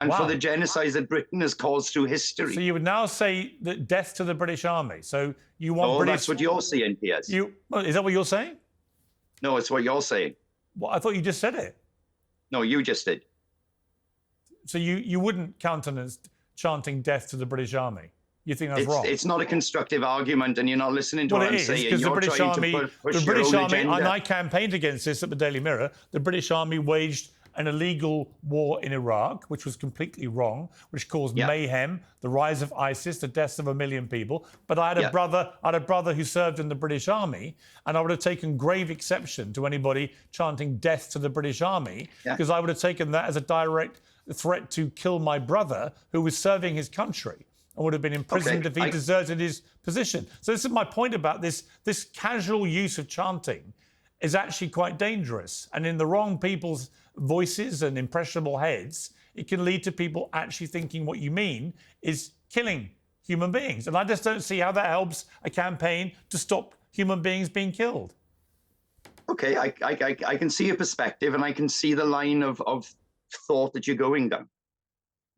and for the genocide that Britain has caused through history. So you would now say that death to the British Army. So you want British... that's what you're saying, Piers. Is that what you're saying? No, it's what you're saying. Well, I thought you just said it. No, you just did. So you wouldn't countenance chanting death to the British Army? You think that's wrong? It's not a constructive argument, and you're not listening to what I'm saying. Because the British Army, and I campaigned against this at the Daily Mirror, the British Army waged an illegal war in Iraq, which was completely wrong, which caused mayhem, the rise of ISIS, the deaths of 1 million people. But I had a brother who served in the British Army, and I would have taken grave exception to anybody chanting death to the British Army, because I would have taken that as a direct threat to kill my brother who was serving his country and would have been imprisoned if he deserted his position. So this is my point about this casual use of chanting is actually quite dangerous. And in the wrong people's voices and impressionable heads, it can lead to people actually thinking what you mean is killing human beings. And I just don't see how that helps a campaign to stop human beings being killed. Okay, I can see your perspective, and I can see the line of thought that you're going down.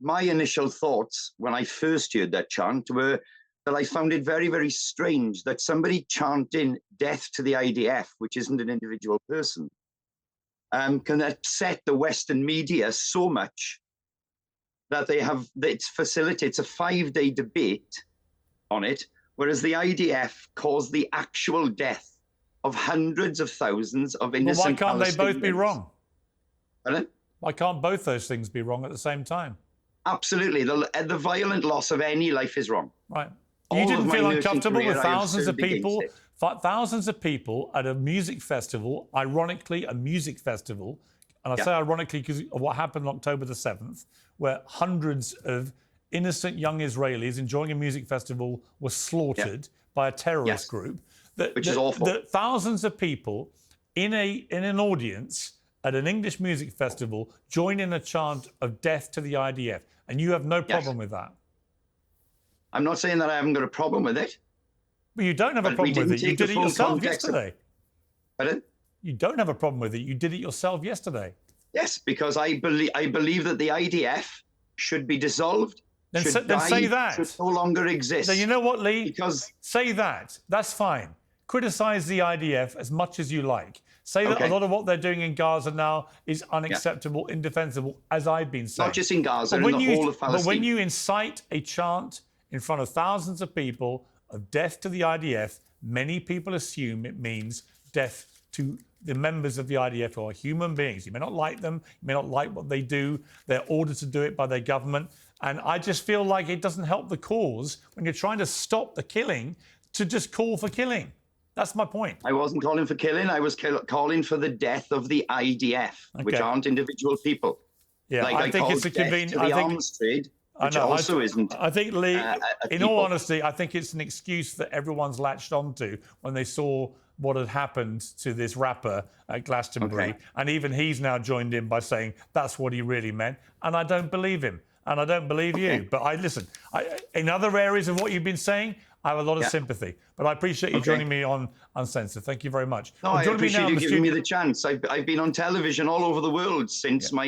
My initial thoughts when I first heard that chant were that I found it very, very strange that somebody chanting death to the IDF, which isn't an individual person, can upset the Western media so much that it facilitates a 5-day debate on it, whereas the IDF caused the actual death of hundreds of thousands of innocent Palestinians. Well, why can't they both be wrong? Pardon? Why can't both those things be wrong at the same time? Absolutely. The violent loss of any life is wrong. Right. You didn't feel uncomfortable with thousands of people at a music festival, ironically a music festival, and I say ironically because of what happened on October the 7th, where hundreds of innocent young Israelis enjoying a music festival were slaughtered by a terrorist group. Which is awful. That thousands of people in an audience at an English music festival join in a chant of death to the IDF, and you have no problem with that. I'm not saying that I haven't got a problem with it. But you don't have a problem with it. You did it yourself yesterday. Pardon? You don't have a problem with it. You did it yourself yesterday. Yes, because I believe that the IDF should be dissolved. Then say that. Should no longer exist. So you know what, Lee? Because say that. That's fine. Criticise the IDF as much as you like. Say that a lot of what they're doing in Gaza now is unacceptable, indefensible, as I've been saying. Not just in Gaza, in the whole of Palestine. But when you incite a chant in front of thousands of people of death to the IDF, many people assume it means death to the members of the IDF who are human beings. You may not like them, you may not like what they do, they're ordered to do it by their government. And I just feel like it doesn't help the cause when you're trying to stop the killing to just call for killing. That's my point. I wasn't calling for killing, I was calling for the death of the IDF, which aren't individual people. Yeah, like I think it's a convenient... arms trade. Which also isn't. I think, Lee, in all honesty, I think it's an excuse that everyone's latched onto when they saw what had happened to this rapper at Glastonbury. And even he's now joined in by saying that's what he really meant. And I don't believe him. And I don't believe you. But listen, in other areas of what you've been saying, I have a lot of sympathy. But I appreciate you joining me on Uncensored. Thank you very much. No, I appreciate you giving me the chance. I've been on television all over the world since my